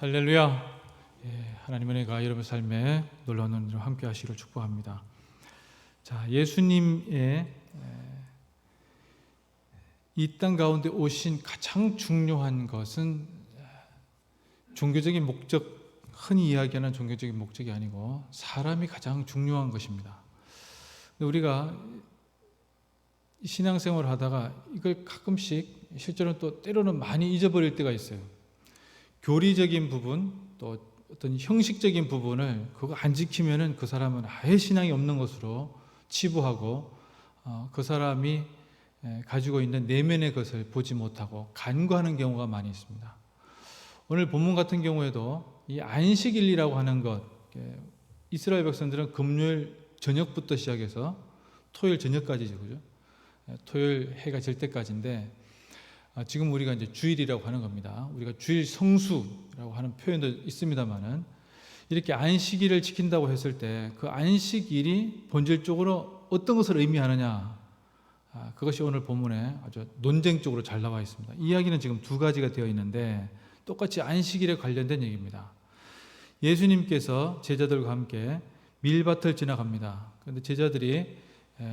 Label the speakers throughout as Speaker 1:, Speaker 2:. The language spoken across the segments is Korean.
Speaker 1: 할렐루야. 하나님의 은혜가 여러분 삶에 놀라운 은혜로 함께 하시기를 축복합니다. 자, 예수님의 이 땅 가운데 오신 가장 중요한 것은 종교적인 목적, 흔히 이야기하는 종교적인 목적이 아니고 사람이 가장 중요한 것입니다. 근데 우리가 신앙생활을 하다가 이걸 가끔씩 실제로 또 때로는 많이 잊어버릴 때가 있어요. 교리적인 부분, 또 어떤 형식적인 부분을 그거 안 지키면은 그 사람은 아예 신앙이 없는 것으로 치부하고 그 사람이 가지고 있는 내면의 것을 보지 못하고 간과하는 경우가 많이 있습니다. 오늘 본문 같은 경우에도 이 안식일이라고 하는 것, 이스라엘 백성들은 금요일 저녁부터 시작해서 토요일 저녁까지죠, 그죠? 토요일 해가 질 때까지인데 지금 우리가 이제 주일이라고 하는 겁니다. 우리가 주일 성수라고 하는 표현도 있습니다만은 이렇게 안식일을 지킨다고 했을 때 그 안식일이 본질적으로 어떤 것을 의미하느냐, 그것이 오늘 본문에 아주 논쟁적으로 잘 나와 있습니다. 이야기는 지금 두 가지가 되어 있는데 똑같이 안식일에 관련된 얘기입니다. 예수님께서 제자들과 함께 밀밭을 지나갑니다. 그런데 제자들이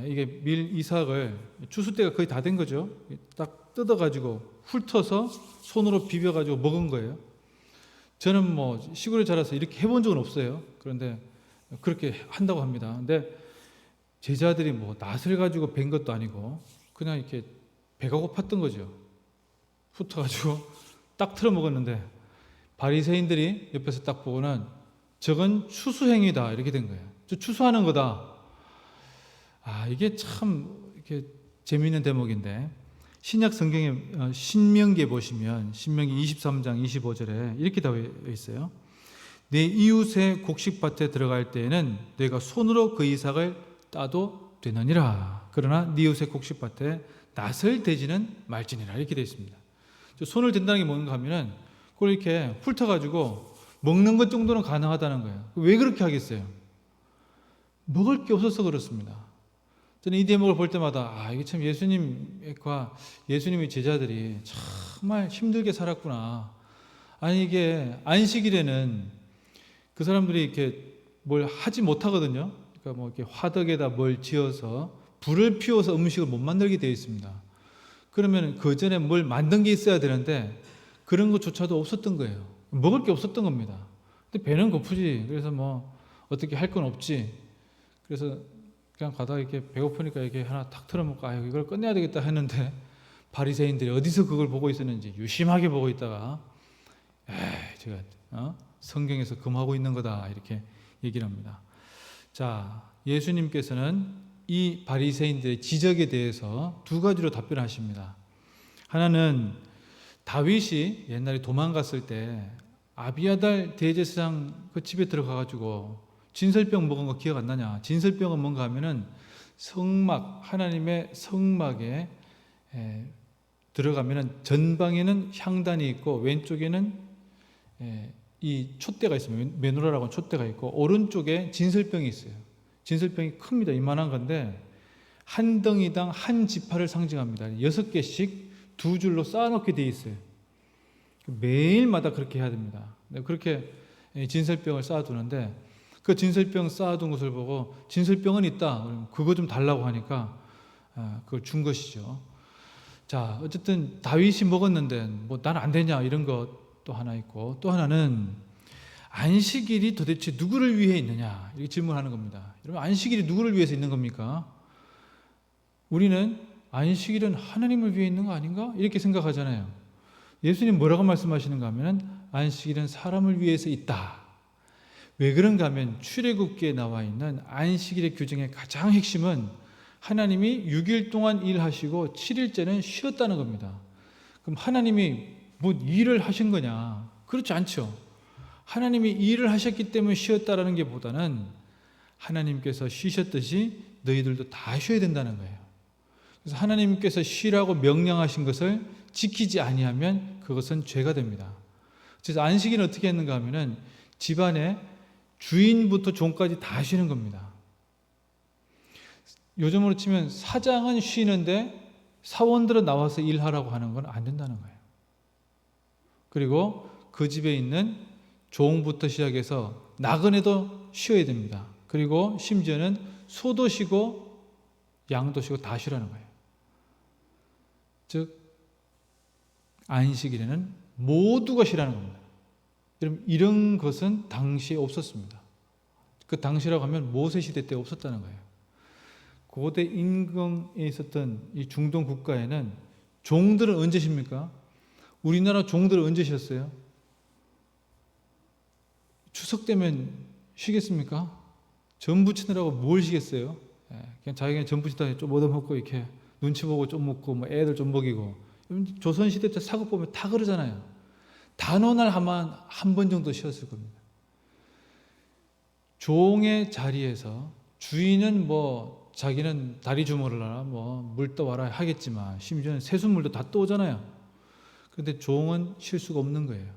Speaker 1: 이게 밀 이삭을 추수 때가 거의 다 된 거죠. 딱 뜯어가지고 훑어서 손으로 비벼가지고 먹은 거예요. 저는 뭐 시골에 자라서 이렇게 해본 적은 없어요. 그런데 그렇게 한다고 합니다. 근데 제자들이 뭐 낫을 가지고 벤 것도 아니고 그냥 이렇게 배가 고팠던 거죠. 훑어가지고 딱 틀어 먹었는데 바리새인들이 옆에서 딱 보고는 저건 추수행위다 이렇게 된 거예요. 저 추수하는 거다. 이게 참 이렇게 재미있는 대목인데 신약 성경에 신명기에 보시면 신명기 23장 25절에 이렇게 되어 있어요. 내 이웃의 곡식밭에 들어갈 때에는 내가 손으로 그 이삭을 따도 되느니라. 그러나 네 이웃의 곡식밭에 낫을 대지는 말지니라 이렇게 되어 있습니다. 손을 댄다는 게 뭔가 하면은 그걸 이렇게 훑어가지고 먹는 것 정도는 가능하다는 거예요. 왜 그렇게 하겠어요? 먹을 게 없어서 그렇습니다. 저는 이 대목을 볼 때마다 이게 참 예수님과 예수님의 제자들이 정말 힘들게 살았구나. 이게 안식일에는 그 사람들이 이렇게 뭘 하지 못하거든요. 그러니까 뭐 이렇게 화덕에다 뭘 지어서 불을 피워서 음식을 못 만들게 되어 있습니다. 그러면 그 전에 뭘 만든 게 있어야 되는데 그런 것조차도 없었던 거예요. 먹을 게 없었던 겁니다. 근데 배는 고프지. 그래서 뭐 어떻게 할 건 없지. 그래서 그냥 가다가 이렇게 배고프니까 이렇게 하나 탁 틀어먹고 이걸 끝내야 되겠다 했는데 바리새인들이 어디서 그걸 보고 있었는지 유심하게 보고 있다가 제가 성경에서 금하고 있는 거다 이렇게 얘기를 합니다. 자, 예수님께서는 이 바리새인들의 지적에 대해서 두 가지로 답변하십니다. 하나는 다윗이 옛날에 도망갔을 때 아비아달 대제사장 그 집에 들어가가지고 진설병 먹은 거 기억 안 나냐? 진설병은 뭔가 하면은 성막, 하나님의 성막에 들어가면은 전방에는 향단이 있고 왼쪽에는 이 촛대가 있습니다. 메노라라고 하는 촛대가 있고 오른쪽에 진설병이 있어요. 진설병이 큽니다. 이만한 건데 한 덩이당 한 지파를 상징합니다. 6개씩 두 줄로 쌓아놓게 돼 있어요. 매일마다 그렇게 해야 됩니다. 그렇게 진설병을 쌓아두는데 그 진설병 쌓아둔 것을 보고 진설병은 있다. 그거 좀 달라고 하니까 그걸 준 것이죠. 자, 어쨌든 다윗이 먹었는데 뭐 난 안 되냐 이런 것도 하나 있고 또 하나는 안식일이 도대체 누구를 위해 있느냐 이렇게 질문하는 겁니다. 여러분 안식일이 누구를 위해서 있는 겁니까? 우리는 안식일은 하나님을 위해 있는 거 아닌가? 이렇게 생각하잖아요. 예수님 뭐라고 말씀하시는가 하면 안식일은 사람을 위해서 있다. 왜 그런가 하면 출애굽기에 나와 있는 안식일의 규정의 가장 핵심은 하나님이 6일 동안 일하시고 7일째는 쉬었다는 겁니다. 그럼 하나님이 뭐 일을 하신 거냐? 그렇지 않죠. 하나님이 일을 하셨기 때문에 쉬었다라는 게 보다는 하나님께서 쉬셨듯이 너희들도 다 쉬어야 된다는 거예요. 그래서 하나님께서 쉬라고 명령하신 것을 지키지 아니하면 그것은 죄가 됩니다. 그래서 안식일은 어떻게 했는가 하면은 집안에 주인부터 종까지 다 쉬는 겁니다. 요즘으로 치면 사장은 쉬는데 사원들은 나와서 일하라고 하는 건 안 된다는 거예요. 그리고 그 집에 있는 종부터 시작해서 나그네도 쉬어야 됩니다. 그리고 심지어는 소도 쉬고 양도 쉬고 다 쉬라는 거예요. 즉 안식일에는 모두가 쉬라는 겁니다. 여러분, 이런 것은 당시에 없었습니다. 그 당시라고 하면 모세 시대 때 없었다는 거예요. 고대 임금에 있었던 이 중동 국가에는 종들은 언제 쉽니까? 우리나라 종들은 언제 쉬었어요? 추석 되면 쉬겠습니까? 전부 치느라고 뭘 쉬겠어요? 그냥 자기가 전부 치다 좀 얻어먹고 이렇게 눈치 보고 좀 먹고 뭐 애들 좀 먹이고. 조선시대 때 사극 보면 다 그러잖아요. 단오날 한 번 정도 쉬었을 겁니다. 종의 자리에서 주인은 뭐 자기는 다리 주물러라 뭐 물 떠와라 하겠지만 심지어는 세수물도 다 떠오잖아요. 그런데 종은 쉴 수가 없는 거예요.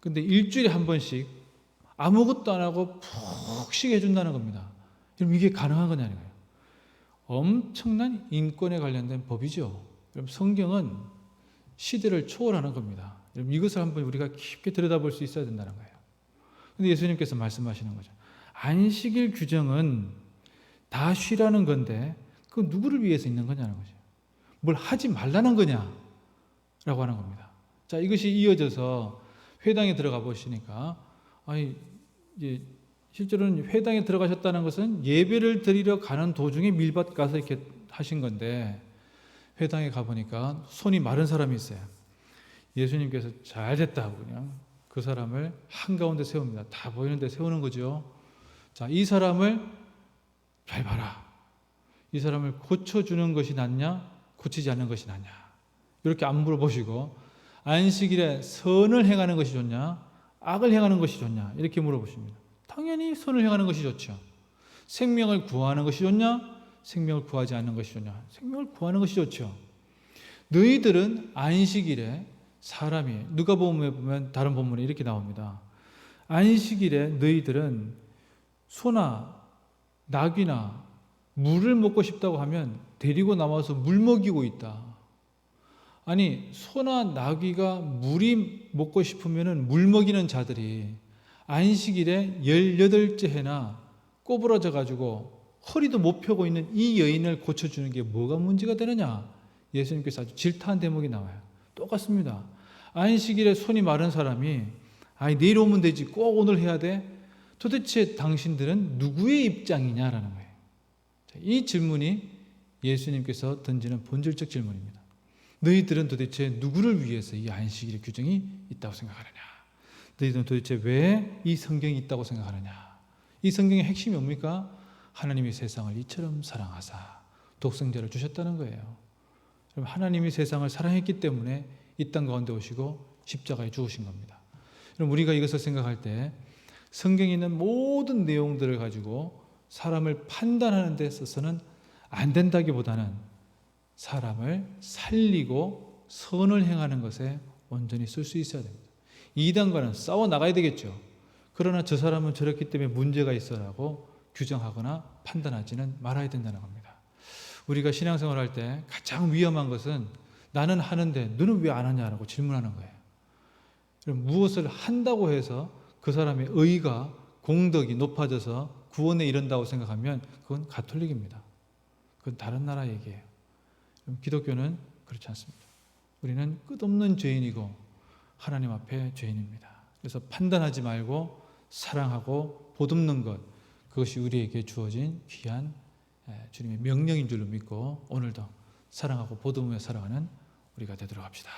Speaker 1: 그런데 일주일에 한 번씩 아무것도 안 하고 푹 쉬게 해준다는 겁니다. 그럼 이게 가능한 거냐는 거예요. 엄청난 인권에 관련된 법이죠. 그럼 성경은 시대를 초월하는 겁니다. 여러분, 이것을 한번 우리가 깊게 들여다볼 수 있어야 된다는 거예요. 그런데 예수님께서 말씀하시는 거죠. 안식일 규정은 다 쉬라는 건데 그 누구를 위해서 있는 거냐는 거죠. 뭘 하지 말라는 거냐라고 하는 겁니다. 자, 이것이 이어져서 회당에 들어가 보시니까 이제 실제로는 회당에 들어가셨다는 것은 예배를 드리러 가는 도중에 밀밭 가서 이렇게 하신 건데 회당에 가보니까 손이 마른 사람이 있어요. 예수님께서 잘 됐다고 그냥 그 사람을 한가운데 세웁니다. 다 보이는데 세우는 거죠. 자, 이 사람을 잘 봐라. 이 사람을 고쳐주는 것이 낫냐? 고치지 않는 것이 낫냐? 이렇게 안 물어보시고 안식일에 선을 행하는 것이 좋냐? 악을 행하는 것이 좋냐? 이렇게 물어보십니다. 당연히 선을 행하는 것이 좋죠. 생명을 구하는 것이 좋냐? 생명을 구하지 않는 것이 좋냐? 생명을 구하는 것이 좋죠. 너희들은 안식일에 사람이 누가복음에 보면 다른 본문에 이렇게 나옵니다. 안식일에 너희들은 소나 나귀나 물을 먹고 싶다고 하면 데리고 나와서 물 먹이고 있다. 아니, 소나 나귀가 물이 먹고 싶으면 물 먹이는 자들이 안식일에 18째 해나 꼬부라져 가지고 허리도 못 펴고 있는 이 여인을 고쳐주는 게 뭐가 문제가 되느냐? 예수님께서 아주 질타한 대목이 나와요. 똑같습니다. 안식일에 손이 마른 사람이 내일 오면 되지 꼭 오늘 해야 돼? 도대체 당신들은 누구의 입장이냐라는 거예요. 이 질문이 예수님께서 던지는 본질적 질문입니다. 너희들은 도대체 누구를 위해서 이 안식일의 규정이 있다고 생각하느냐? 너희들은 도대체 왜 이 성경이 있다고 생각하느냐? 이 성경의 핵심이 뭡니까? 하나님이 세상을 이처럼 사랑하사 독생자를 주셨다는 거예요. 그럼 하나님이 세상을 사랑했기 때문에 이 땅 가운데 오시고 십자가에 죽으신 겁니다. 그럼 우리가 이것을 생각할 때 성경에 있는 모든 내용들을 가지고 사람을 판단하는 데 있어서는 안 된다기보다는 사람을 살리고 선을 행하는 것에 온전히 쓸 수 있어야 됩니다. 이단과는 싸워 나가야 되겠죠. 그러나 저 사람은 저렇기 때문에 문제가 있어라고 규정하거나 판단하지는 말아야 된다는 겁니다. 우리가 신앙생활 할 때 가장 위험한 것은 나는 하는데 너는 왜 안 하냐라고 질문하는 거예요. 그럼 무엇을 한다고 해서 그 사람의 의가 공덕이 높아져서 구원에 이른다고 생각하면 그건 가톨릭입니다. 그건 다른 나라 얘기예요. 그럼 기독교는 그렇지 않습니다. 우리는 끝없는 죄인이고 하나님 앞에 죄인입니다. 그래서 판단하지 말고 사랑하고 보듬는 것, 그것이 우리에게 주어진 귀한 주님의 명령인 줄로 믿고 오늘도 사랑하고 보듬으며 살아가는 우리가 되도록 합시다.